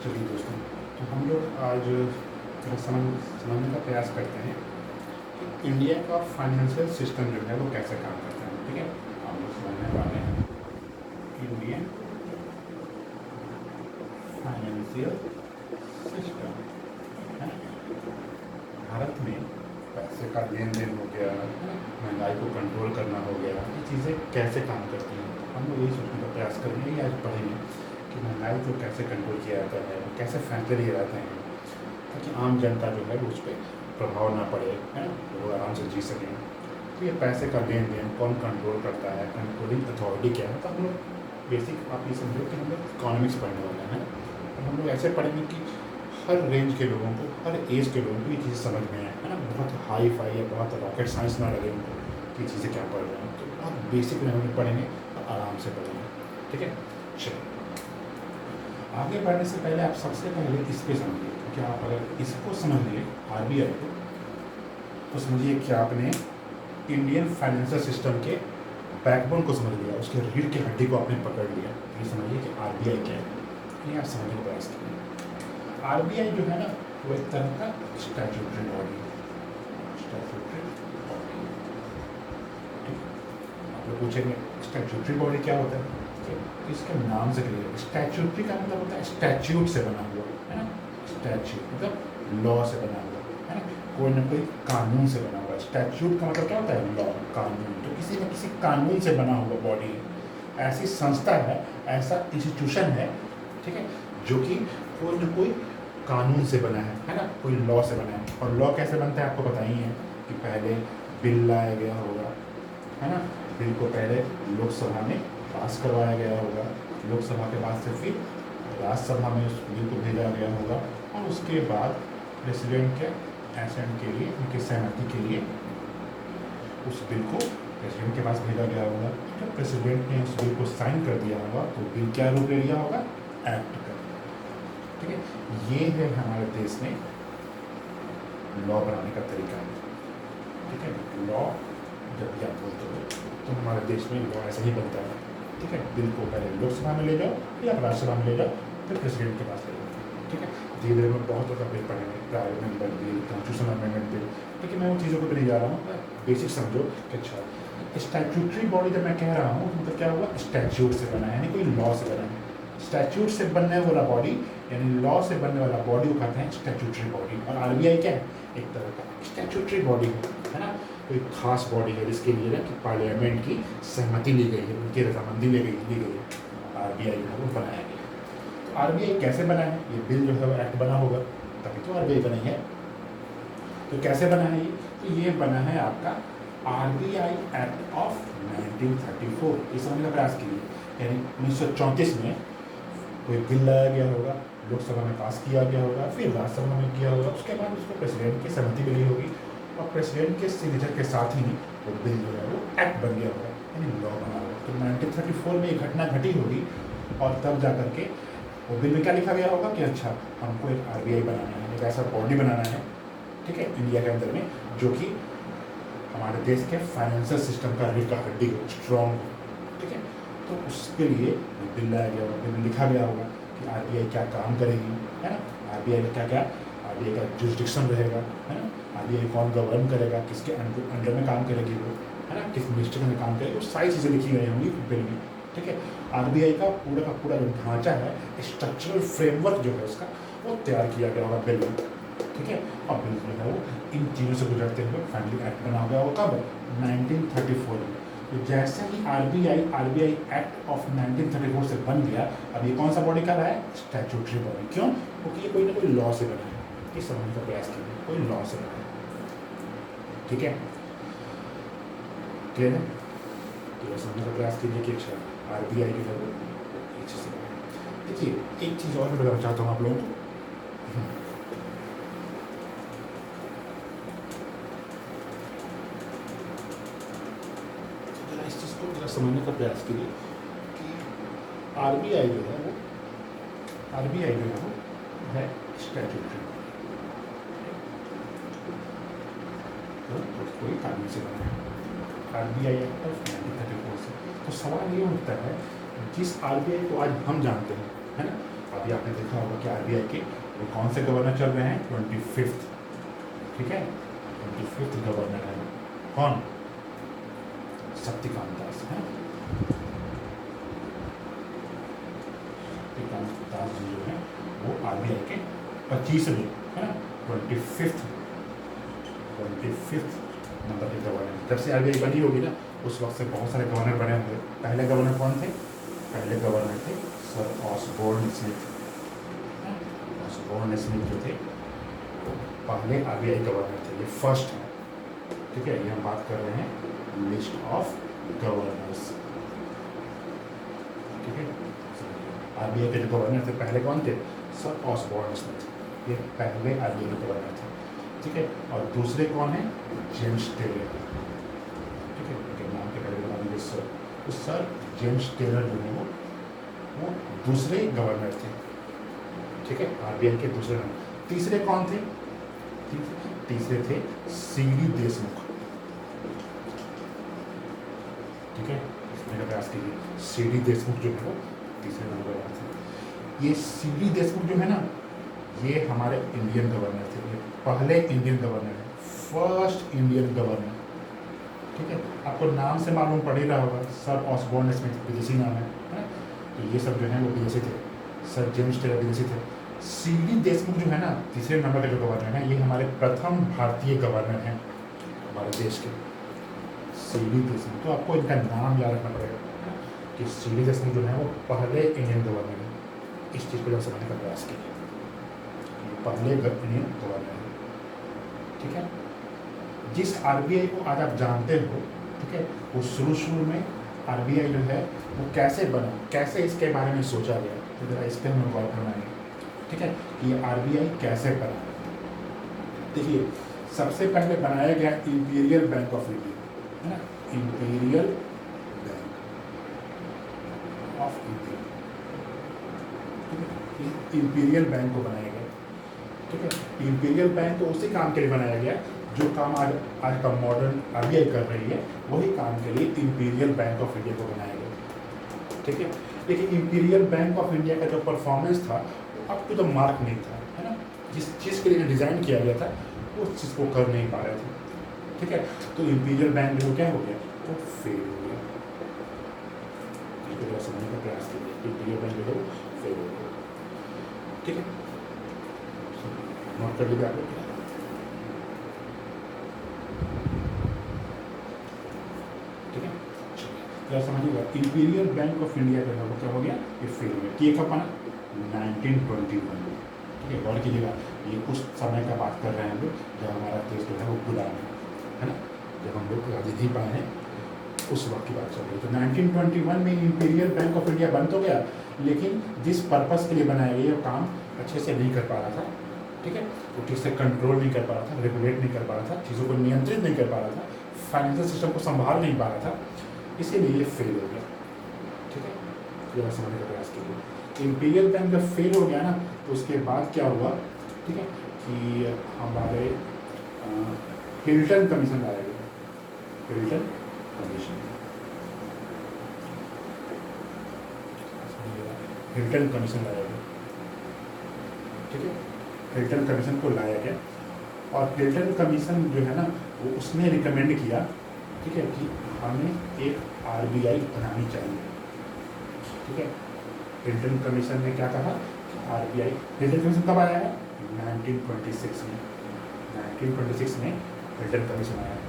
चलिए दोस्तों, तो हम लोग आज थोड़ा समझने का प्रयास करते हैं कि इंडिया का फाइनेंशियल सिस्टम जो है वो कैसे काम करता है। ठीक है, हम लोग समझने वाले हैं इंडियन फाइनेंशियल सिस्टम है ना। भारत में पैसे का लेन देन हो गया, महंगाई को कंट्रोल करना हो गया, ये चीज़ें कैसे काम करती हैं। हम लोग यही सोचने का प्रयास करेंगे, आज पढ़ेंगे कि महंगाई को कैसे कंट्रोल किया जाता है, कैसे फैसले लिए जाते हैं ताकि आम जनता जो है उस पर प्रभाव ना पड़े, है ना, वो आराम से जी सकें। तो ये पैसे का लेन देन कौन कंट्रोल करता है, कंट्रोलिंग अथॉरिटी क्या है। तो हम लोग बेसिक आप ये समझो कि हम लोग इकोनॉमिक्स पढ़ने वाले हैं और हम लोग ऐसे पढ़ेंगे कि हर रेंज के लोगों को, हर एज के लोगों को ये चीज़ें समझ में आए, है ना। बहुत हाई फाई या बहुत रॉकेट साइंस ना लगे उनको कि ये चीज़ें क्या पढ़ रहे हैं। तो बहुत बेसिक लेवल में पढ़ेंगे और आराम से पढ़ेंगे। ठीक है, चलिए आगे बढ़ने से पहले आप सबसे पहले इस पे समझिए, क्योंकि आप अगर इसको समझ लिए आरबीआई को, तो समझिए कि आपने इंडियन फाइनेंशियल सिस्टम के बैकबोन को समझ लिया, उसके रीढ़ की हड्डी को आपने पकड़ लिया। ये समझिए कि आरबीआई क्या है, ये आप समझने का प्रयास कीजिए। आरबीआई जो है ना, वो एक तरह का स्टैट्यूटरी बॉडी, स्टैट्यूटरी बॉडी। आप लोग पूछेंगे स्टैट्यूटरी बॉडी क्या होता है, तो इसके नाम से क्लियर। स्टैट्यूटरी का मतलब होता है स्टैच्यूट से बना हुआ, है ना। स्टैच्यूट मतलब लॉ से बना हुआ, है ना, कोई ना कोई कानून से बना हुआ। स्टैट्यूट का मतलब क्या होता है, लॉ, कानून। तो किसी न किसी कानून से बना हुआ बॉडी है, ऐसी संस्था है, ऐसा इंस्टीट्यूशन है, ठीक है, जो कि कोई न कोई कानून से बना है ना, कोई लॉ से बना है। और लॉ कैसे बनता है आपको पता ही है कि पहले बिल लाया गया होगा, है ना, बिल को पहले लोकसभा में पास करवाया गया होगा, लोकसभा के बाद से फिर राज्यसभा में उस बिल को भेजा गया होगा, और उसके बाद प्रेसिडेंट के एसेंट के लिए, उनकी सहमति के लिए उस बिल को प्रेसिडेंट के पास भेजा गया होगा। जब प्रेसिडेंट ने उस बिल को साइन कर दिया होगा तो बिल क्या रूप ले लिया होगा, एक्ट का। ठीक है, ये है हमारे देश में लॉ बनाने का तरीका। ठीक है, लॉ जब भी आप बोलते हो तो हमारे देश में लॉ ऐसे ही बनता है। ठीक है, बिल को पहले लोकसभा में ले जाओ या राज्यसभा में ले जाओ, फिर प्रेसिडेंट के पास ले जाओ। ठीक है, धीरे धीरे में बहुत ज़्यादा बिल पढ़ेंगे, private member bill, constitution amendment bill. लेकिन मैं उन चीज़ों को भी नहीं जा रहा हूँ, बेसिक समझो कि अच्छा स्टैट्यूटरी बॉडी जब मैं कह रहा हूँ तो मतलब क्या हुआ, स्टैट्यूट से बना है, यानी कोई लॉ से बना है। स्टैट्यूट से बनने वाला बॉडी यानी लॉ से बनने वाला बॉडी को कहते हैं स्टैट्यूटरी बॉडी। और आरबीआई क्या है, एक तरह का स्टैट्यूटरी बॉडी है ना, कोई खास बॉडी है जिसके लिए ना कि पार्लियामेंट की सहमति ली गई है, उनकी रजामंदी ली गई है, आरबीआई जो है वो बनाया गया। तो आरबीआई कैसे बना है, ये बिल जो है वो एक्ट बना होगा तभी तो आरबीआई बनी है। तो कैसे बना है ये, तो ये बना है आपका आरबीआई एक्ट ऑफ 1934। ये समझने का प्रयास कीजिए, यानी 1934 में कोई बिल लाया गया होगा, लोकसभा में पास किया गया होगा, फिर राज्यसभा में किया होगा, उसके बाद उसको प्रेसिडेंट की सहमति मिली होगी और प्रेसिडेंट के सिग्नेचर के साथ ही वो बिल जो है वो एक्ट बन गया होगा, यानी लॉ बना होगा। तो 1934 में ये घटना घटी होगी और तब जा करके वो बिल में क्या लिखा गया होगा कि अच्छा हमको एक आरबीआई बनाना है, एक ऐसा बॉडी बनाना है, ठीक है, इंडिया के अंदर में, जो कि हमारे देश के फाइनेंशियल सिस्टम का रीढ़ का हड्डी हो, स्ट्रॉन्ग हो। ठीक है, तो उसके लिए बिल लाया गया होगा, बिल में लिखा गया होगा कि आरबीआई क्या काम करेगी, है ना, आरबीआई का क्या क्या आरबीआई का जुरिस्डिक्शन रहेगा, है ना, आरबीआई कौन गवर्न करेगा, किसके अंडर में काम करेगी वो, है ना, किस मिनिस्टर में काम करेगी, वो सारी चीज़ें लिखी गई होंगी बिल में। ठीक है, आरबीआई का पूरा जो ढांचा है, स्ट्रक्चरल फ्रेमवर्क जो है उसका, वो तैयार किया गया होगा बिल में। ठीक है, और बिल जो है वो इन चीज़ों से गुजरते हुए फाइनली एक्ट बना गया होगा कब, 1934 में। तो जैसे ही आरबीआई एक्ट ऑफ 1934 से बन गया, अब ये कौन सा बॉडी कर रहा है, स्टैट्यूटरी बॉडी। क्यों, क्योंकि ये कोई ना कोई लॉ से बना है, ये समझने का प्रयास कीजिए, कोई लॉ से बना है। ठीक है, क्लियर है, तो ये समझने का प्रयास कीजिए कि अच्छा आरबीआई जो है वो एक चीज़ से बना है। देखिए एक चीज़ और मैं बताना चाहता हूँ आप लोगों को, इस चीज़ को जरा समझने का प्रयास कीजिए कि आरबीआई जो है वो है स्टैट्यूटरी, तो कोई कानून से बना है, आरबीआई एक्ट ऑफ 1934 से। तो सवाल ये उठता है, जिस आरबीआई को आज हम जानते हैं, है ना, अभी आपने देखा होगा कि आरबीआई के वो कौन से गवर्नर चल रहे हैं, 25th, ठीक है, 25th गवर्नर है कौन, शक्तिकांत दास है। शक्तिकांत दास जी जो है वो आरबीआई के 25वें है ना, 25th नंबर के गवर्नर। जब से आरबीआई बनी होगी ना उस वक्त से बहुत सारे गवर्नर बने होंगे। पहले गवर्नर कौन थे, पहले गवर्नर थे sir Osborne Smith. Osborne Smith जो थे वो पहले आरबीआई गवर्नर थे, ये फर्स्ट है, ठीक है। ये हम बात कर रहे हैं लिस्ट ऑफ गवर्नर्स, ठीक है। आरबीआई के जो गवर्नर थे पहले कौन थे, सर ऑसबोर्न स्मिथ, ये पहले आरबीआई के गवर्नर थे, ठीक है। और दूसरे कौन है, जेम्स टेलर, ठीक है, उनके नाम के पहले बता दीजिए सर। तो सर जेम्स टेलर जो है वो दूसरे गवर्नर थे, ठीक है, आरबीआई के दूसरे गवर्नर। तीसरे कौन थे, तीसरे थे सीडी देशमुख, ठीक है, इसमें का प्रयास कीजिए। सीडी देशमुख जो है वो तीसरे नंबर पर थे। ये सीडी देशमुख जो है ना ये हमारे इंडियन गवर्नर थे, ये पहले इंडियन गवर्नर है, फर्स्ट इंडियन गवर्नर, ठीक है। आपको नाम से मालूम पड़ ही रहा होगा, सर ऑसबोर्न स्मिथ विदेशी नाम है ना, तो ये सब जो है वो विदेशी थे। सर जेम्स टेलर विदेशी थे। सीडी देशमुख जो है ना तीसरे नंबर के जो गवर्नर हैं, ये हमारे प्रथम भारतीय गवर्नर हैं हमारे देश के, सीडी देशमुख। तो आपको इनका नाम याद रखना पड़ेगा कि सीडी देशमुख जो है वो पहले इंडियन गवर्नर है। इस चीज़ को जब समझने का प्रयास कीजिए, पहले इंडियन गवर्नर है, ठीक है। जिस आरबीआई को आज आप जानते हो, ठीक है, वो शुरू में आरबीआई जो है वो कैसे बना, कैसे इसके बारे में सोचा गया, तो जरा इस पर हमें गौर करना है, ठीक है, कि ये आरबीआई कैसे बना। देखिए सबसे पहले बनाया गया इंपीरियल बैंक ऑफ इंडिया, है ना, इंपीरियल बैंक ऑफ इंडिया, ठीक है, इंपीरियल बैंक को बनाया गया, ठीक है। इंपीरियल बैंक तो उसी काम के लिए बनाया गया जो काम आज का मॉडर्न आरबीआई कर रही है, वही काम के लिए इंपीरियल बैंक ऑफ इंडिया को बनाया गया, ठीक है। लेकिन इंपीरियल बैंक ऑफ इंडिया का जो परफॉर्मेंस था वो अप टू द मार्क नहीं था, है ना, जिस चीज़ के लिए डिज़ाइन किया गया था उस चीज़ को कर नहीं पा रहे थे, ठीक है। तो इंपीरियल बैंक जो क्या हो गया, वो फेल हो गया। इसको समझने का प्रयास कीजिए, इंपीरियल बैंक जो है वो फेल हो गया, ठीक है। नोट कर लीजिए आप लोग, ठीक है। क्या समझिएगा, इंपीरियल बैंक ऑफ इंडिया जो है वो क्या हो गया, ये फेल हो गया। ये कब बना, 1921 में, ठीक है। गौर कीजिएगा, ये उस समय का बात कर रहे हैं हम लोग जब हमारा देश जो है वो गुलाम है ना, जब हम लोग आज़ादी नहीं पाए हैं उस वक्त की बात चल रही है। तो 1921 में इंपीरियल बैंक ऑफ इंडिया बन तो गया, लेकिन जिस पर्पज़ के लिए बनाया गया वो काम अच्छे से नहीं कर पा रहा था, ठीक है। वो ठीक से कंट्रोल नहीं कर पा रहा था, रेगुलेट नहीं कर पा रहा था, चीज़ों को नियंत्रित नहीं कर पा रहा था, फाइनेंशियल सिस्टम को संभाल नहीं पा रहा था, इसीलिए ये फेल हो गया, ठीक है। थोड़ा समझने का प्रयास कीजिए। इंपीरियल बैंक जब फेल हो गया ना तो उसके बाद क्या हुआ, ठीक है, कि हमारे हिल्टन कमीशन लाया गया, हिल्टन कमीशन, हिल्टन कमीशन लाया गया, ठीक है। हिल्टन कमीशन को लाया गया और हिल्टन कमीशन जो है ना वो उसने रिकमेंड किया, ठीक है, कि हमें एक आरबीआई बनानी चाहिए, ठीक है। हिल्टन कमीशन ने क्या कहा कि आरबीआई, हिल्टन कमीशन कब आया है, 1926 में, 1926 में हिल्टन कमीशन आया है,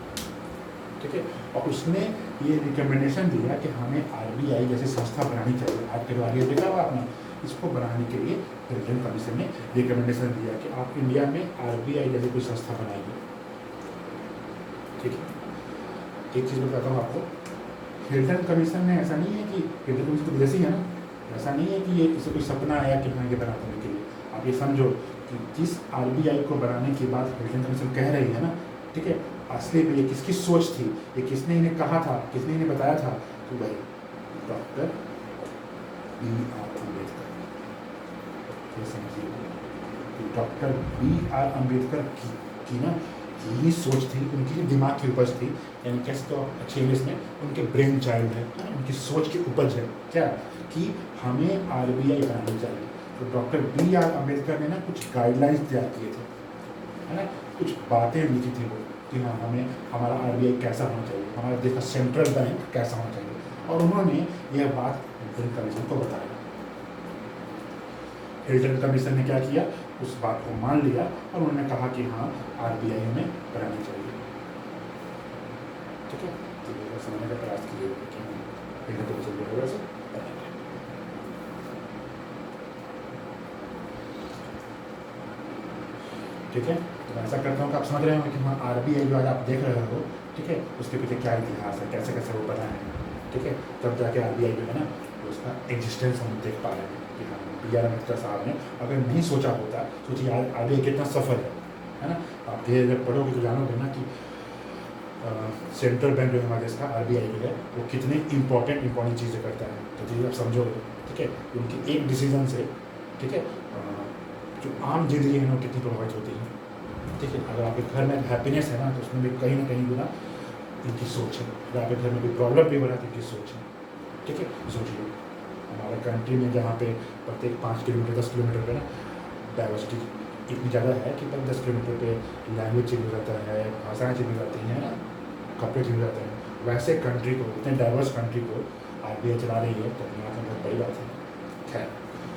ठीक है। और उसने ये रिकमेंडेशन दिया कि हमें आरबीआई जैसी संस्था बनानी चाहिए। आज के बारे में देखा हुआ आपने, इसको बनाने के लिए हिल्टन कमीशन ने रिकमेंडेशन दिया कि आप इंडिया में आरबीआई जैसी कोई संस्था बनाइए, ठीक है। एक चीज़ बताता हूँ आपको, हिल्टन कमीशन ने ऐसा नहीं है कि हिल्टन कमीशन तो विदेशी है ना, ऐसा नहीं है कि ये इसे कोई सपना आया कि हाँ ये बना देने के लिए। आप ये समझो कि जिस आरबीआई को बनाने के बाद हिल्टन कमीशन कह रही है ना, ठीक है, असली में ये किसकी सोच थी, ये किसने इन्हें कहा था, किसने इन्हें बताया था, तो भाई डॉक्टर B.R. अम्बेडकर, ये समझिए, डॉक्टर B.R. अम्बेडकर की ना यही सोच थी, उनकी जो दिमाग की उपज थी, यानी कैसे तो अच्छे इंग्लिश में उनके ब्रेन चाइल्ड है, उनकी सोच की उपज है क्या, कि हमें आरबीआई बनानी चाहिए। तो डॉक्टर बी आर अम्बेडकर ने ना कुछ गाइडलाइंस तैयार किए थे, है ना, कुछ बातें लिखी थी वो कि हाँ हमें हमारा आरबीआई कैसा होना चाहिए, हमारे देश का सेंट्रल बैंक कैसा होना चाहिए, और उन्होंने यह बात हिल्टन कमीशन को बताया। हिल्टन कमीशन ने क्या किया, उस बात को मान लिया और उन्होंने कहा कि हाँ आरबीआई हमें बनानी चाहिए। ठीक है, तो ये समझने का प्रयास किए कि हिल्टन कमीशन जो है वैसे बनाएंगे। ठीक है, तो ऐसा करता हूँ कि आप समझ रहे हो कि हाँ आरबीआई जो आज आप देख रहे हो, ठीक है, उसके पीछे क्या इतिहास है, कैसे कैसे वो बना है। ठीक है, तब जाके आरबीआई जो है ना उसका एग्जिस्टेंस हम देख पा रहे हैं कि हाँ बी आर अम्बेडकर साहब ने अगर नहीं सोचा होता, सोचिए आरबीआई कितना सफल है ना। आप धीरे धीरे पढ़ोगे तो जानोगे ना कि सेंट्रल बैंक जो है हमारे देश का आरबीआई जो है वो कितने इंपॉर्टेंट चीज़ें करता है। तो धीरे आप समझोगे, ठीक है, उनकी एक डिसीजन से, ठीक है, जो आम जिंदगी है ना कितनी प्रभावित होती है। ठीक है, अगर आपके घर में हैप्पीनेस है ना तो उसमें भी कहीं ना कहीं ना इनकी सोच है। अगर आपके घर में कोई प्रॉब्लम भी हो रहा है तो इनकी सोच है। ठीक है, सोचिए हमारे कंट्री में जहाँ पे प्रत्येक 5 किलोमीटर 10 किलोमीटर पे ना डाइवर्सिटी इतनी ज़्यादा है कि 10 किलोमीटर पे लैंग्वेज चेंज हो जाता है, भाषाएँ चेंज हो जाती हैं ना, कपड़े चेंज हो जाते हैं। वैसे कंट्री को, इतने डाइवर्स कंट्री को आरबीआई चला रही है तो अपने आप में बहुत बड़ी बात है। खैर,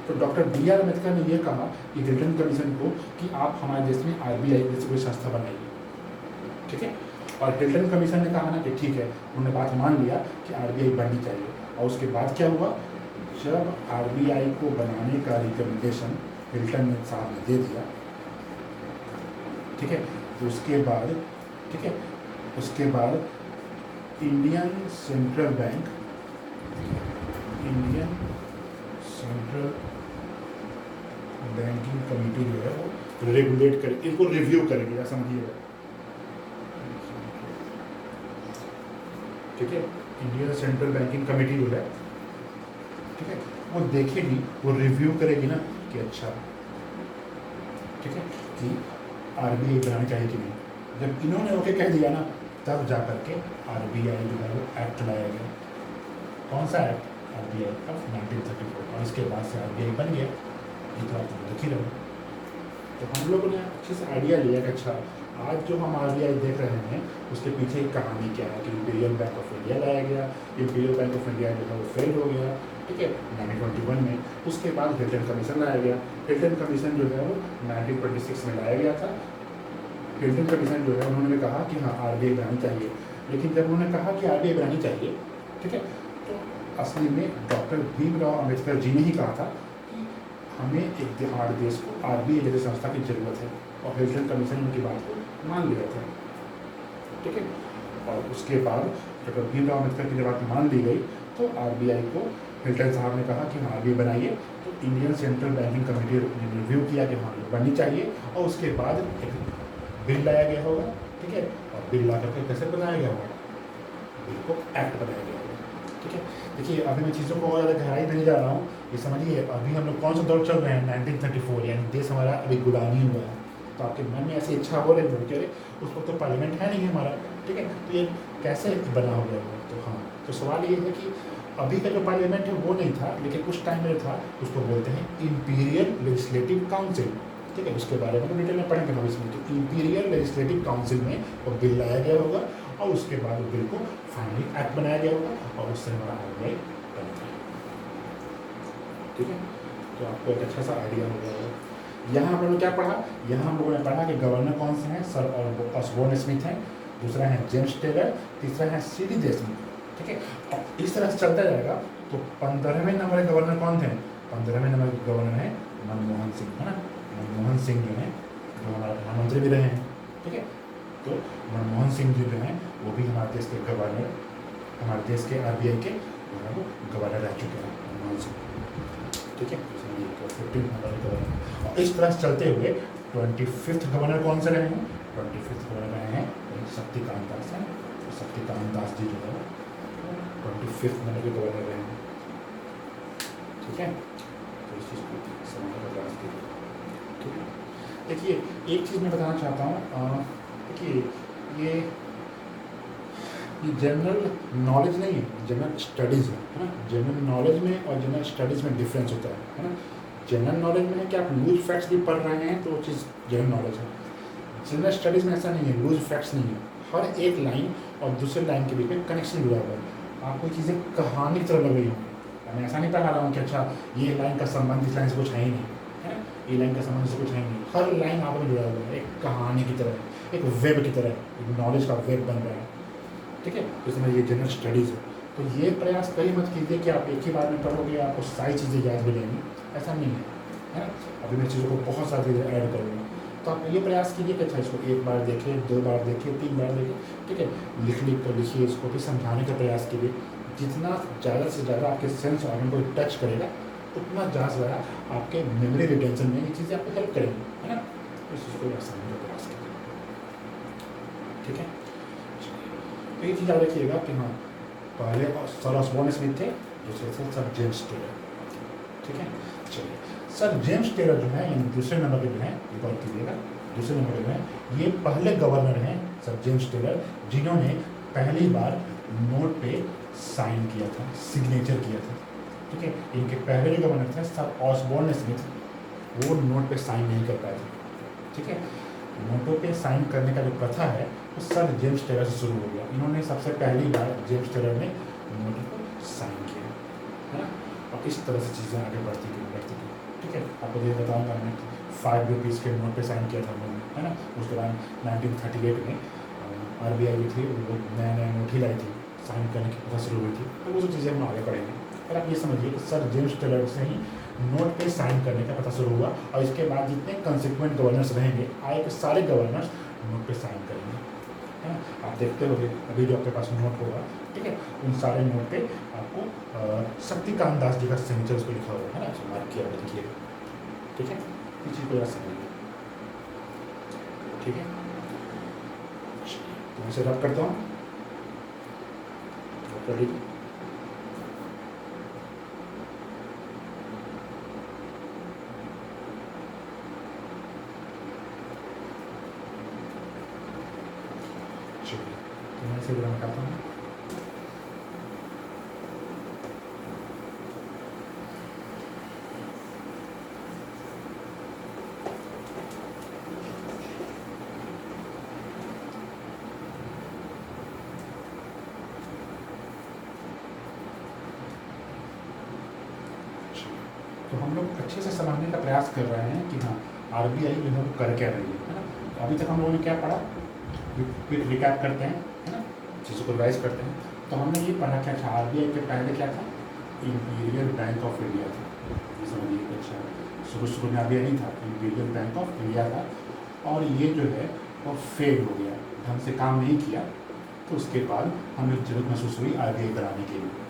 तो डॉक्टर बी आर अम्बेडकर ने यह कहा कि हिल्टन कमीशन को कि आप हमारे देश में आरबीआई जैसी कोई संस्था बनाइए। ठीक है, और हिल्टन कमीशन ने कहा ना कि ठीक है, उन्होंने बात मान लिया कि आरबीआई बननी चाहिए। और उसके बाद क्या हुआ, जब आरबीआई को बनाने का रिकमेंडेशन हिल्टन साहब ने दे दिया, ठीक है, तो उसके बाद, ठीक है, उसके बाद Indian central bank, Indian central banking committee जो है वो रेगुलेट कर, इनको रिव्यू करेगी, ऐसा समझिएगा। ठीक है, इंडियन सेंट्रल बैंकिंग कमेटी जो है, ठीक है, वो देखेगी, वो रिव्यू करेगी ना कि अच्छा, ठीक है, कि आरबीआई बनानी चाहिए कि नहीं। जब इन्होंने ओके कह दिया ना तब जा करके आरबीआई जो है वो एक्ट लाया गया। कौन सा एक्ट, आरबीआई का 1934, और इसके बाद से आरबीआई बन गया। ये तो आप देख ही रहे। तो हम लोगों ने अच्छे से आइडिया लिया कि अच्छा आज जो हम आरबीआई देख रहे हैं उसके पीछे एक कहानी क्या है कि इंपीरियल बैंक ऑफ इंडिया लाया गया। इंपीरियल बैंक ऑफ इंडिया जो है वो फेल हो गया, ठीक है, 1921 में। उसके बाद हिल्टन कमीशन लाया गया। हिल्टन कमीशन जो है वो 1926 में लाया गया था। हिल्टन कमीशन जो है उन्होंने भी कहा कि हाँ आरबीआई बनानी चाहिए। लेकिन जब उन्होंने कहा कि आरबीआई बनानी चाहिए, ठीक है, तो असली में डॉक्टर भीमराव अम्बेडकर जी ने ही कहा था कि हमें एक हमारे देश को आरबीआई जैसी संस्था की जरूरत है। और हिल्टन कमीशन उनकी बात को मान लिया था, ठीक है। और उसके बाद डॉक्टर भीमराव अम्बेडकर की जब बात मान ली गई तो आरबीआई को हिल्टन साहब ने कहा कि हाँ आरबीआई बनाइए। तो इंडियन सेंट्रल बैंकिंग कमेटी ने रिव्यू किया कि हाँ बननी चाहिए। और उसके बाद एक बिल लाया गया होगा, ठीक है, और बिल ला करके कैसे बनाया गया होगा, बिल को एक्ट बनाया गया होगा, ठीक है। देखिए अभी मैं चीज़ों को और ज़्यादा गहराई नहीं जा रहा हूँ, ये समझिए अभी हम लोग कौन सा दौर चल रहे हैं, 1934, यानी देश हमारा अभी गुलामी हुआ है। तो आपके मन में ऐसी इच्छा हो रही है कि अरे उस वक्त तो पार्लियामेंट है नहीं हमारा, ठीक है, तो ये कैसे बना हो गया वो। तो हाँ, तो सवाल ये है कि अभी का जो पार्लियामेंट है वो नहीं था, लेकिन उस टाइम में था, उसको बोलते हैं इंपीरियल लेजिस्लेटिव काउंसिल, ठीक है। उसके बारे में तो डिटेल में पढ़ेंगे भविष्य में। तो इंपीरियल लेजिस्लेटिव काउंसिल में वो बिल लाया गया होगा और उसके बाद उस बिल को फाइनली एक्ट बनाया गया होगा और उससे हमारा आरबीआई बन गया, ठीक है। तो आपको एक अच्छा सा आइडिया हो गया होगा। यहाँ हम लोगों ने क्या पढ़ा, यहाँ हम लोगों ने पढ़ा कि गवर्नर कौन से हैं, सर ऑसबोर्न स्मिथ हैं, दूसरा है जेम्स टेलर, तीसरा है सीडी देशमुख, ठीक है। और इस तरह से चलता जाएगा। तो 15वें नंबर के गवर्नर कौन थे, 15वें नंबर के गवर्नर हैं मनमोहन सिंह, है ना। मनमोहन सिंह जो हैं जो हमारे प्रधानमंत्री भी रहे हैं, ठीक है। तो मनमोहन सिंह जी जो हैं वो भी हमारे देश के गवर्नर, हमारे देश के आरबीआई के जो है वो गवर्नर रह चुके हैं मनमोहन सिंह, ठीक है। 15 नंबर के गवर्नर। और इस तरह से चलते हुए 25th गवर्नर कौन से रहे हैं, 25th गवर्नर रहे हैं शक्तिकांत दास हैं। शक्तिकांत दास जी जो है 25th नंबर के गवर्नर रहे हैं, ठीक है। तो इस चीज़ को समझने का प्रयास कीजिए, ठीक है। देखिए एक चीज़ मैं बताना चाहता हूँ, देखिए ये जनरल नॉलेज नहीं है, जनरल स्टडीज़ है ना। जनरल नॉलेज में और जनरल स्टडीज़ में डिफरेंस होता है ना। जनरल नॉलेज में है कि आप लूज फैक्ट्स भी पढ़ रहे हैं तो वो चीज़ जनरल नॉलेज है। जनरल स्टडीज़ में ऐसा नहीं है, लूज फैक्ट्स नहीं है, हर एक लाइन और दूसरे लाइन के बीच में कनेक्शन जुड़ा हुआ है। आपको चीज़ें कहानी की तरह लग रही होंगी। मैं ऐसा नहीं पढ़ा रहा हूँ कि अच्छा ये लाइन का संबंध इस लाइन से कुछ है ही नहीं, है ना, ये लाइन का संबंध से कुछ है ही नहीं। हर लाइन आपस में जुड़ा हुआ है, एक कहानी की तरह, एक वेब की तरह, एक नॉलेज का वेब बन रहा है। ठीक है, तो इसमें ये जनरल स्टडीज़ है। तो ये प्रयास कभी मत कीजिए कि आप एक ही बार में पढ़ोगे आपको सारी चीज़ें याद हो जाएंगी, ऐसा नहीं है ना। अभी मैं चीज़ों को बहुत सारी चीज़ें ऐड करूँगा, तो आप ये प्रयास कीजिए कि अच्छा इसको एक बार देखिए, 2 बार देखिए, 3 बार देखिए। ठीक है, लिख कर लिखिए, इसको भी समझाने का प्रयास कीजिए। जितना ज़्यादा से ज़्यादा आपके सेंस ऑर्गन को टच करेगा उतना ज़्यादा से ज़्यादा आपके मेमोरी रिटेंशन में ये चीज़ें आपको हेल्प करेंगी, है ना। इस चीज़ को समझने का प्रयास कीजिए। ठीक है, तो ये चीज़ याद रखिएगा कि हाँ, पहले सर ऑसबॉर्न स्मिथ थे, दूसरे थे सर जेम्स टेलर। ठीक है, चलिए सर जेम्स टेलर जो है यानी दूसरे नंबर के जो हैं, रिकॉर्ड कीजिएगा, दूसरे नंबर के जो हैं ये पहले गवर्नर हैं सर जेम्स टेलर जिन्होंने पहली बार नोट पे साइन किया था, सिग्नेचर किया था। ठीक है, इनके पहले जो गवर्नर थे सर ऑसबॉर्न स्मिथ, वो नोट पे साइन नहीं कर पाए थे। ठीक है, नोटों पे साइन करने का जो प्रथा है वो सर जेम्स टेलर से शुरू हो गया। इन्होंने सबसे पहली बार जेम्स टेलर ने नोटों पर साइन किया, है ना। और इस तरह से चीज़ें आगे बढ़ती गई। ठीक है, आपको ये बताऊंगा मैं 5 रुपीज़ के नोट पे साइन किया था उन्होंने, है ना। उसके बाद 1938 में RBI भी थी, वो नया नया नोट ही लाई थी, साइन करने की प्रथा शुरू हुई थी। तो वो सब चीज़ें हम आगे पढ़ेंगे। और आप ये समझिए कि सर जेम्स टेलर से ही नोट पे साइन करने का पता शुरू हुआ, और इसके बाद जितने कंसिक्वेंट गवर्नर्स रहेंगे, आए के सारे गवर्नर्स नोट पे साइन करेंगे, है ना। आप देखते होंगे अभी जो आपके पास नोट होगा, ठीक है, उन सारे नोट पे आपको शक्तिकांत दास जी का सिग्नेचर उस पर लिखा होगा, है ना, मार्क किया हुआ लिखिएगा। ठीक है, इस चीज़ को याद समझिए। ठीक है, तो मैं इसे रब करता हूँ, कर लीजिए। तो मैं इसे विराम करता हूँ। तो हम लोग अच्छे से समझने का प्रयास कर रहे हैं कि हाँ RBI जो है वो कर क्या रही है ना। तो अभी तक हम लोगों ने क्या पढ़ा, क्विक रिकैप करते हैं, है ना, चीज़ों को रिवाइज करते हैं। तो हमने ये पढ़ा क्या था, RBI के पहले क्या था, इंपीरियल बैंक ऑफ इंडिया था। ये समझिए कि अच्छा शुरू में RBI नहीं था, इंपीरियल बैंक ऑफ इंडिया था, और ये जो है वो फेल हो गया, ढंग से काम नहीं किया। तो उसके बाद हमें जरूरत महसूस हुई RBI बनाने के लिए।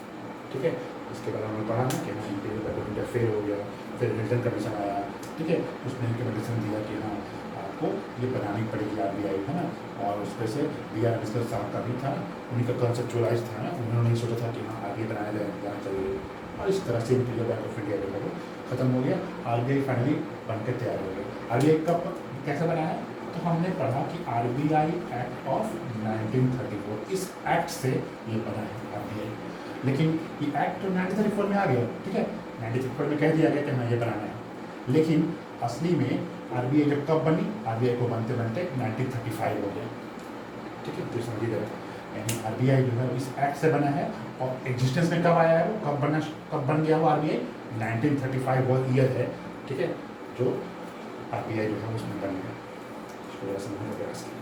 ठीक है, उसके बाद हमने पढ़ा ना कि हाँ imperial bank of India fail हो गया, फिर मिल्टन कमीशन आया। ठीक है, उसने रिकमेंडेशन दिया कि हाँ आपको ये बनानी पड़ेगी RBI, है ना। और उस पर से BR अम्बेडकर साहब का भी था, उन्हीं का कंसेप्चुअलाइज था ना, उन्होंने सोचा था कि हाँ RBI बनाया जाना चाहिए। और इस तरह से इंपीरियल बैंक ऑफ इंडिया जो है वो खत्म हो गया, RBI फाइनली बन के तैयार हो गया। RBI कब कैसे बना है, तो हमने पढ़ा कि RBI एक्ट ऑफ 1934, इस एक्ट से ये बना है RBI। लेकिन ये एक्ट तो 1934 में आ गया, ठीक है, 1934 में कह दिया गया कि हाँ ये बनाना है। लेकिन असली में RBI जब कब बनी, RBI को बनते बनते 1935 हो गया। ठीक है, तो समझिएगा, यानी RBI जो है इस एक्ट से बना है, और एग्जिस्टेंस में कब आया है वो, कब बन गया वो RBI, 1935 वो ईयर है। ठीक है, जो RBI जो है उसमें बन गया, इसको समझने का प्रयास किया।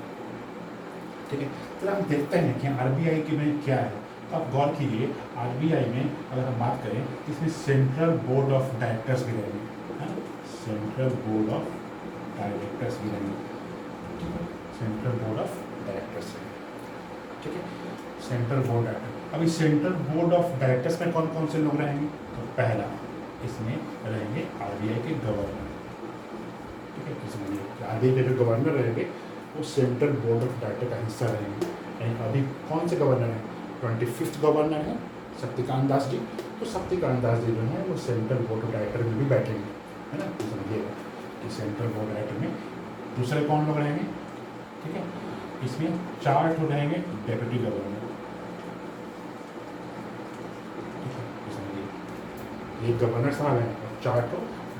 ठीक है, तो हम देखते हैं कि RBI के में क्या है। तो आप गौर कीजिए, RBI में अगर हम बात करें, इसमें सेंट्रल बोर्ड ऑफ डायरेक्टर्स भी रहेंगे, है ना, सेंट्रल बोर्ड ऑफ डायरेक्टर्स भी रहेंगे। ठीक है, सेंट्रल बोर्ड ऑफ डायरेक्टर्स रहेंगे। ठीक है, सेंट्रल बोर्ड डायरेक्टर। अभी सेंट्रल बोर्ड ऑफ डायरेक्टर्स में कौन कौन से लोग रहेंगे, तो पहला इसमें रहेंगे RBI के गवर्नर। ठीक है, इसमें RBI के जो गवर्नर रहेंगे वो सेंट्रल बोर्ड ऑफ डायरेक्टर का हिस्सा रहेंगे। यानी अभी कौन से गवर्नर हैं, 25th गवर्नर है शक्तिकांत दास जी। तो शक्तिकांत दास जी जो है वो सेंट्रल बोर्ड ऑफ डायरेक्टर में भी बैठेंगे, है ना। तो समझिएगा कि सेंट्रल बोर्ड डायरेक्टर में दूसरे कौन लोग रहेंगे। ठीक है, इसमें 4 तो रहेंगे डेप्यूटी गवर्नर। ठीक है, तो समझिए ये गवर्नर साहब हैं और 4 तो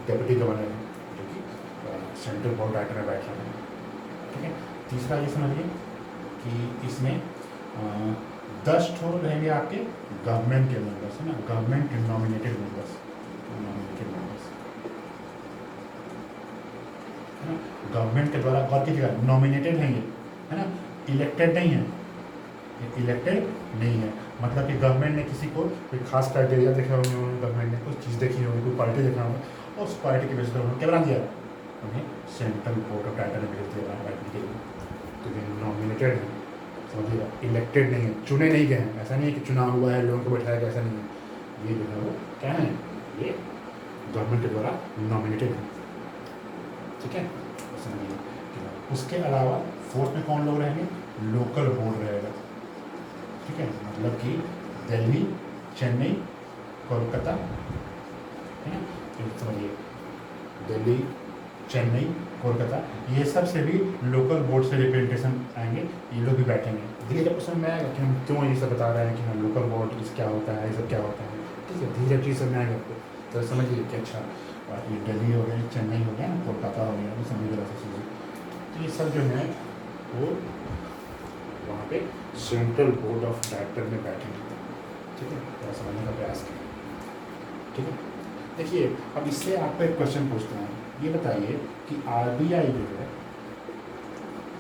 डेप्यूटी गवर्नर हैं जो कि सेंट्रल बोर्ड डायरेक्टर में बैठ रहे हैं, ठीक है। तीसरा ये समझिए कि इसमें 10 ठो रहेंगे आपके गवर्नमेंट के मेंबर्स, है ना, government nominated members, nominated members, है ना, गवर्नमेंट के द्वारा गौर कीजिएगा नॉमिनेटेड हैं ये, है ना, इलेक्टेड नहीं है, इलेक्टेड नहीं है। मतलब कि गवर्नमेंट ने किसी को कोई खास क्राइटेरिया देखा होगा, गवर्नमेंट ने कुछ चीज़ देखी होगी, कोई पार्टी देखा होगा, और उस पार्टी के बेसिस पर उन्होंने क्या बना दिया, उन्हें सेंट्रल बोर्ड ऑफ डायरेक्टर में भेज दिया बैठने के लिए। तो ये नॉमिनेटेड है, समझिएगा, इलेक्टेड नहीं है, चुने नहीं गए हैं। ऐसा नहीं है कि चुनाव हुआ है लोगों को बैठाया गया, ऐसा नहीं है। ये जो है वो क्या है, ये गवर्नमेंट के द्वारा नॉमिनेटेड है, ठीक है। समझिए। उसके अलावा फोर्थ में कौन लोग रहेंगे, लोकल बोर्ड रहेगा, ठीक है। मतलब कि दिल्ली, चेन्नई, कोलकाता, है ना, समझिए, दिल्ली, चेन्नई, कोलकाता, ये सब से भी लोकल बोर्ड से रिप्रेजेंटेशन आएंगे, ये लोग भी बैठेंगे। धीरे धीरे समझ में आएगा कि हम क्यों ये सब बता रहे हैं कि हाँ लोकल बोर्ड इस क्या होता है, ये सब क्या होता है, ठीक है। धीरे धीरे चीज़ समझ में आएगा आपको, तो समझिए कि अच्छा ये दिल्ली हो गया, चेन्नई हो गया, कोलकाता हो गया, समझिए ऐसी चीज़ें। तो ये सब जो है वो वहाँ पे सेंट्रल बोर्ड ऑफ डायरेक्टर में बैठेंगे, ठीक है। थोड़ा समझने का प्रयास करें, ठीक है। देखिए अब इससे आपको एक क्वेश्चन पूछते हैं, ये बताइए कि आरबीआई जो है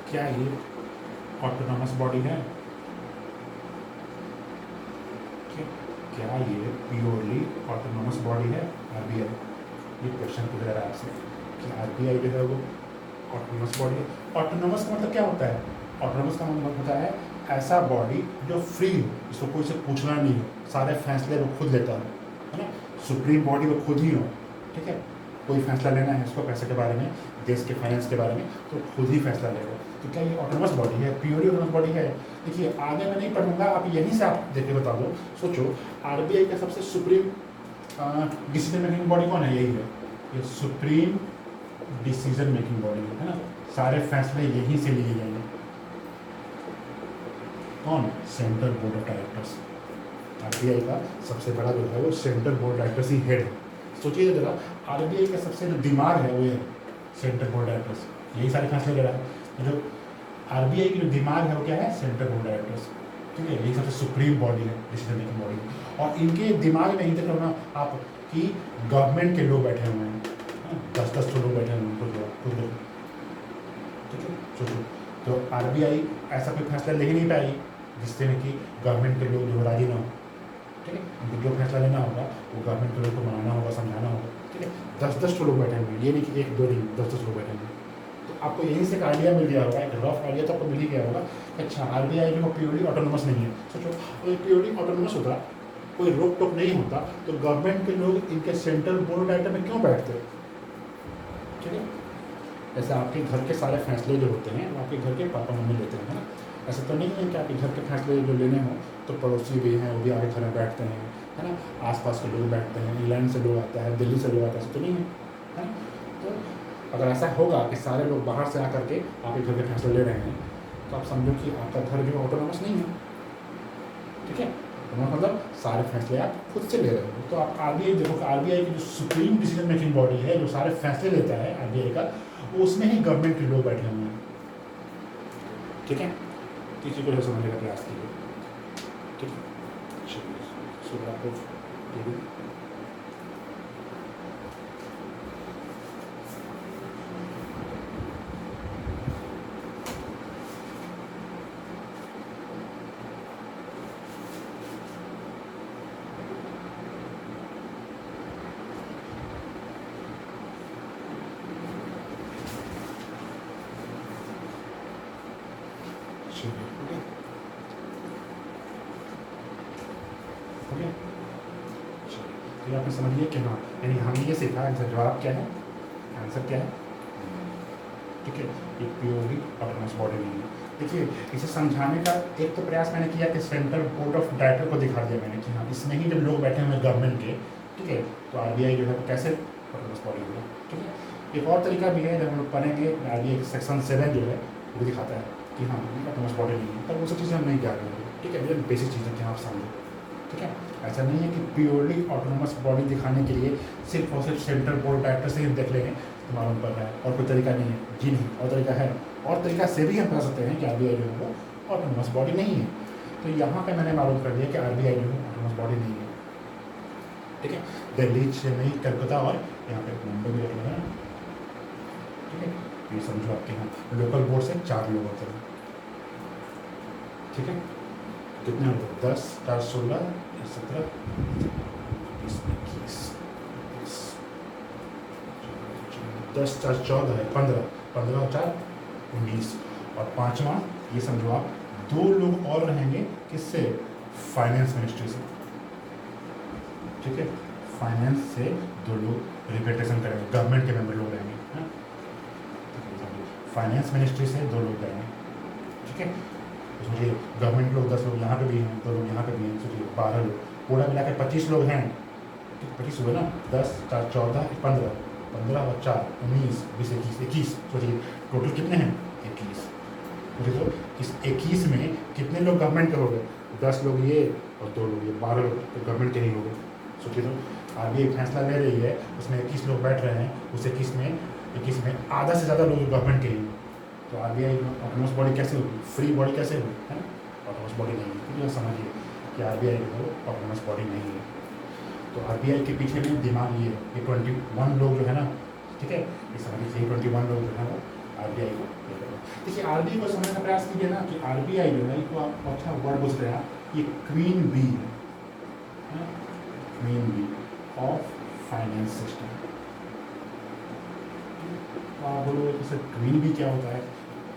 क्या ये ऑटोनॉमस बॉडी है, क्या ये प्योरली ऑटोनॉमस बॉडी है आरबीआई? ये क्वेश्चन पूछ रहा है आपसे कि आरबीआई जो है वो ऑटोनॉमस बॉडी है। ऑटोनॉमस का मतलब क्या होता है, ऑटोनॉमस का मतलब होता है ऐसा बॉडी जो फ्री हो, इसको कोई से पूछना नहीं हो, सारे फैसले वो खुद लेता है ना, सुप्रीम बॉडी वो खुद ही हो, ठीक है। कोई फैसला लेना है इसको पैसे के बारे में, देश के फाइनेंस के बारे में, तो खुद ही फैसला लेगा। तो क्या ये ऑटोनॉमस बॉडी है, प्योरली ऑटोनॉमस बॉडी है? देखिए आगे मैं नहीं पढ़ूंगा, आप यहीं से आप देख के बता दो। सोचो आरबीआई का सबसे सुप्रीम डिसीजन मेकिंग बॉडी कौन है, यही है, ये सुप्रीम डिसीजन मेकिंग बॉडी है ना, सारे फैसले यहीं से लिए जाएंगे। कौन? Central board of directors. RBI का सबसे बड़ा जो है वो सेंट्रल बोर्ड डायरेक्टर्स ही हेड है। सोचिए जरा, आरबीआई का सबसे जो दिमाग है वो ये सेंट्रल बोर्ड डायरेक्टर्स, यही सारे फैसले ले रहा है। जो आरबीआई की जो दिमाग है वो क्या है, सेंट्रल बोर्ड डायरेक्टर्स, ठीक है। यही सबसे सुप्रीम बॉडी है, डिसीजन मेकिंग बॉडी। और इनके दिमाग में ही देख रहे हो ना आप कि गवर्नमेंट के लोग बैठे हुए हैं, 10-10 लोग बैठे हुए हैं, ठीक है। सोचो तो आरबीआई ऐसा कोई फैसला ले ही नहीं पाएगी जिससे में कि गवर्नमेंट के लोग जो राजी ना हो, ठीक है। उनको जो फैसला लेना होगा वो गवर्नमेंट के लोग को मनाना होगा, समझाना होगा, ठीक है। 10-10 लोग बैठे हुए हैं, ये नहीं कि 1-2 नहीं, 10-10 लोग बैठे हुए हैं। तो आपको यहीं से एक आइडिया मिल गया होगा, एक रफ आइडिया तो आपको मिल ही गया होगा कि अच्छा आरबीआई जो प्योरली ऑटोनोमस नहीं है। सोचो अगर प्योरली ऑटोनोमस होता, कोई रोक टोक नहीं होता, तो गवर्नमेंट के लोग इनके सेंट्रल बोर्ड डायरेक्टर में क्यों बैठते, ठीक है। ऐसे आपके घर के सारे फैसले जो होते हैं वो आपके घर के पापा मम्मी लेते हैं, है ना। ऐसा तो नहीं है कि आपके घर के फैसले जो लेने हों तो पड़ोसी भी हैं वो भी आगे घर में बैठते हैं, है ना, आसपास के लोग बैठते हैं, इंग्लैंड से लोग आता है, दिल्ली से लोग आता है, ऐसा तो नहीं है ना। तो अगर ऐसा होगा कि सारे लोग बाहर से आकर के आपके घर के फैसले ले रहे हैं तो आप समझो कि आपका घर जो ऑटोनॉमस नहीं है, ठीक है। मतलब सारे फैसले आप खुद से ले रहे हो। तो आप आरबीआई देखो, आरबीआई की जो सुप्रीम डिसीजन मेकिंग बॉडी है, जो सारे फैसले लेता है आरबीआई का, उसमें ही गवर्नमेंट के लोग बैठे हुए हैं, ठीक है। किसी को समझने का प्रयास कीजिए, ठीक है। चलिए आपको तो आपने समझिए कि हाँ, यानी हमने ये सीखा आंसर, जवाब क्या है, आंसर क्या है, ठीक है। ये प्योरली ऑटोनॉमस बॉडी नहीं है। देखिए इसे समझाने का एक तो प्रयास मैंने किया कि सेंट्रल बोर्ड ऑफ डायरेक्टर को दिखा दिया मैंने कि हाँ इसमें ही जब लोग बैठे हुए हैं गवर्नमेंट के, ठीक है, तो आरबीआई जो है वो कैसे ऑटोनॉमस बॉडी होगा, ठीक है। एक और तरीका भी है, जब हम लोग पढ़ेंगे आरबीआई सेक्शन 7 जो है वो दिखाता है कि हाँ ऑटोनॉमस बॉडी नहीं है, पर वो सब चीज़ें हम नहीं जा रहे हैं, ठीक है। ये बेसिक चीज़ें कि आप समझो, ठीक है। ऐसा नहीं है कि प्योरली ऑटोनोमस बॉडी दिखाने के लिए सिर्फ और सिर्फ सेंट्रल बोर्ड डायरेक्टर से ही देख लेंगे तो मालूम पड़ रहा है, और कोई तरीका नहीं है। जी नहीं, और तरीका है, और तरीका से भी हम कह सकते हैं कि आरबीआई जो है वो ऑटोनोमस बॉडी नहीं है। तो यहाँ पे मैंने मालूम कर दिया कि आरबीआई जो है ऑटोनोमस बॉडी नहीं है, ठीक है। दिल्ली, चेन्नई, कलकत्ता और यहाँ पे मुंबई भी रख लेना, ठीक है। ये समझो आपके यहाँ लोकल बोर्ड से 4 लोग होते हैं, ठीक है। कितने होते हैं? 10, 4, 16, 17, 20, 21, 10, 4, 14 है, 15, 15 और 4, 19, और 5वां ये समझो आप 2 लोग और रहेंगे किससे? फाइनेंस मिनिस्ट्री से, ठीक है। फाइनेंस से 2 लोग रिप्रेजेंटेशन करेंगे, गवर्नमेंट के मेंबर लोग रहेंगे, है ना। फाइनेंस मिनिस्ट्री से 2 लोग रहेंगे, ठीक है। सोचिए गवर्नमेंट लोग 10 लोग यहाँ पे भी हैं, 2 लोग यहाँ पे भी हैं, सोचिए 12 लोग, पूरा मिलाकर 25 लोग हैं, 25 हुए ना, 10, 4, 14, 15, 15 और 4, 19, 20, 21, सोचिए टोटल कितने हैं? 21। सोचिए तो इस 21 में कितने लोग गवर्नमेंट के हो गए? 10 लोग ये और 2 लोग ये, 12 लोग तो गवर्नमेंट के नहीं हो गए। सोचिए तो आरबीआई फैसला ले रही है, उसमें 21 लोग बैठ रहे हैं, उस 21 में आधा से ज़्यादा लोग गवर्नमेंट के ही हैं। तो आरबीआई ऑटोनोमस बॉडी कैसे होगी? फ्री बॉडी कैसे होगी, है ना। ऑटोनोमस बॉडी नहीं है, तो समझिए कि आरबीआई जो है ऑटोनोमस बॉडी नहीं है। तो आरबीआई के पीछे भी दिमाग ये 21 लोग जो है ना, ठीक है, ये समझिए 21 लोग जो है वो आरबीआई को देखिए। आरबीआई को समझने का प्रयास कीजिए ना कि आरबीआई जो है इसको आप अच्छा वर्ड बोल रहे हैं, ये क्वीन बी है, queen bee of finance system. आप बोलो जैसे क्वीन बी क्या होता है,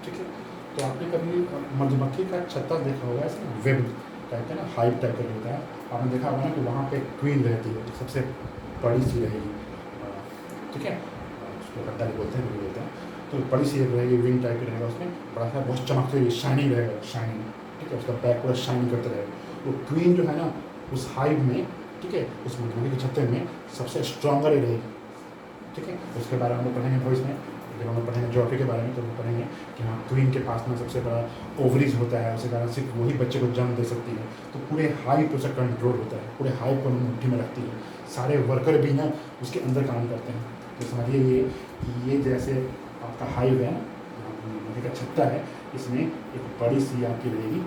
ठीक है। तो आपने कभी मधुमक्खी का छत्ता देखा होगा, ऐसे वेब कहते हैं ना, हाइव टाइप का होता है, आपने देखा होगा ना कि वहाँ पे क्वीन रहती है, सबसे बड़ी सी रहेगी, ठीक है, उसको गद्दारी बोलते हैं, भी बोलते हैं। तो बड़ी सी रहेगी, विंग टाइप की रहेगा, उसमें बड़ा सा बहुत चमकते हुए शाइनिंग रहेगा, शाइनिंग, ठीक है, उसका बैक पूरा शाइनिंग करते रहेगा। वो क्वीन जो है ना उस हाइव में, ठीक है, उस मधुमक्खी के छत्ते में सबसे स्ट्रॉन्गर ही रहेगी, ठीक है। उसके बारे में हम लोग पढ़ेंगे भविष्य में, जब हम लोग पढ़ेंगे ज्योग्राफी के बारे में, तो हम पढ़ेंगे कि हाँ क्वीन के पास में सबसे बड़ा ओवरीज होता है, उसके कारण सिर्फ वही बच्चे को जन्म दे सकती है। तो पूरे हाइव पर उसका कंट्रोल होता है, पूरे हाइव को मुट्ठी में रखती है, सारे वर्कर भी ना उसके अंदर काम करते हैं। तो समझिए ये जैसे आपका हाइव है ना, मधुमक्खी का छत्ता है, इसमें एक बड़ी सी आपकी रहेगी,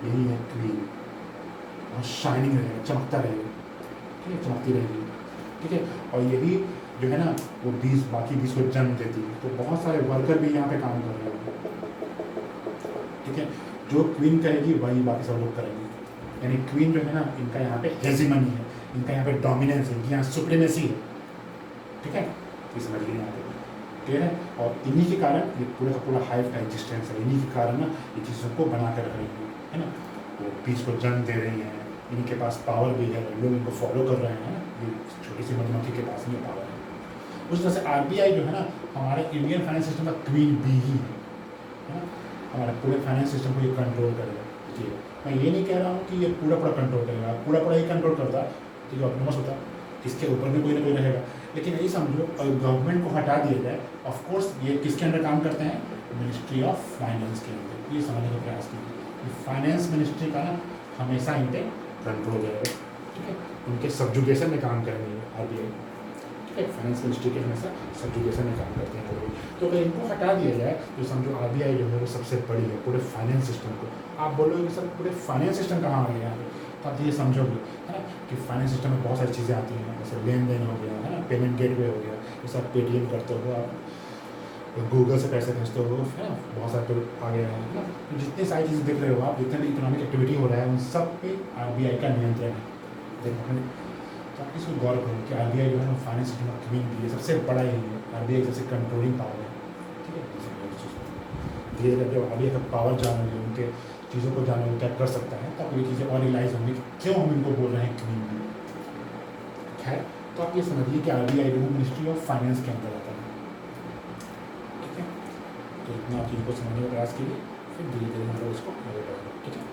यही है क्वीन, और शाइनिंग रहेगा, चमकता रहेगा, ठीक है, चमकती रहेगी, ठीक है। और यही जो है ना वो बाकी 20 को जन्म देती है। तो बहुत सारे वर्कर भी यहाँ पे काम कर रहे हैं, ठीक है। जो क्वीन करेगी वही बाकी सब लोग करेंगे, यानी क्वीन जो है ना, इनका यहाँ पे हेजिमनी है, इनका यहाँ पे डोमिनेंस है, यहाँ सुप्रीमेसी है, ठीक है। ये समझिए यहाँ पे क्लियर है। और इन्हीं के कारण ये पूरे का पूरा हाइव का एग्जिस्टेंस है, इन्हीं के कारण ना ये चीज़ों को बना कर रख रही है ना, वो 20 को जन्म दे रही हैं, इनके पास पावर भी है, लोग इनको फॉलो कर रहे हैं, ये छोटी सी मधुमक्खी के पास में पावर है। उस तरह से आरबीआई जो है ना हमारे इंडियन फाइनेंस सिस्टम का क्वीन बी ही है ना, हमारे पूरे फाइनेंस सिस्टम को ये कंट्रोल करेगा। ठीक है, मैं ये नहीं कह रहा हूँ कि ये पूरा कंट्रोल करेगा, पूरा ही कंट्रोल करता ठीक है, ऑटोनोमस होता, इसके ऊपर में कोई ना कोई रहेगा। लेकिन यही समझो गवर्नमेंट को हटा दिया जाए, ऑफकोर्स ये किसके अंडर काम करते हैं? मिनिस्ट्री ऑफ फाइनेंस के अंदर। ये समझने का प्रयास कीजिए, फाइनेंस मिनिस्ट्री का ना हमेशा इन पर कंट्रोल रहेगा, ठीक है, उनके सब्जुगेशन में काम करेंगे आरबीआई, ठीक है, फाइनेंस मिनिस्ट्री के हमेशा सब्जुगेशन में काम करते हैं आरबीआई। तो अगर इनको हटा दिया जाए तो समझो आरबीआई जो है वो सबसे बड़ी है पूरे फाइनेंस सिस्टम को। आप बोलोगे सर पूरे फाइनेंस सिस्टम कहाँ आ गया यहाँ पे, तो आप ये समझोगे है ना कि फाइनेंस सिस्टम में बहुत सारी चीज़ें आती हैं, जैसे लेन देन हो गया है ना, पेमेंट गेटवे हो गया, जैसे आप पेटीएम करते हो, आप गूगल से पैसे भेजते हो है ना, बहुत सारे आ गया है ना। तो जितनी सारी चीज़ें देख रहे हो आप, जितने भी इकोनॉमिक एक्टिविटी हो रहा है उन सब पे आरबीआई का नियंत्रण है। देखो तो आप इसको गौर करो कि आरबीआई जो है ना फाइनेंस सिस्टम का क्वीन भी है, सबसे बड़ा ही है आरबीआई, सबसे कंट्रोलिंग पावर है, ठीक है। धीरे धीरे जब आरबीआई का पावर जानोगे, उनके चीज़ों को जानोगे क्या कर सकता है, तो आपको ये चीज़ें और रियलाइज होंगी कि क्यों हम इनको बोल रहे हैं क्वीन भी। खैर, तो आप ये समझिए कि आरबीआई जो मिनिस्ट्री ऑफ फाइनेंस के अंदर आता है, ठीक है। तो इतना आप चीज़ को समझने का प्रयास कीजिए, फिर धीरे धीरे हम लोग इसको आगे बढ़ेंगे, ठीक है।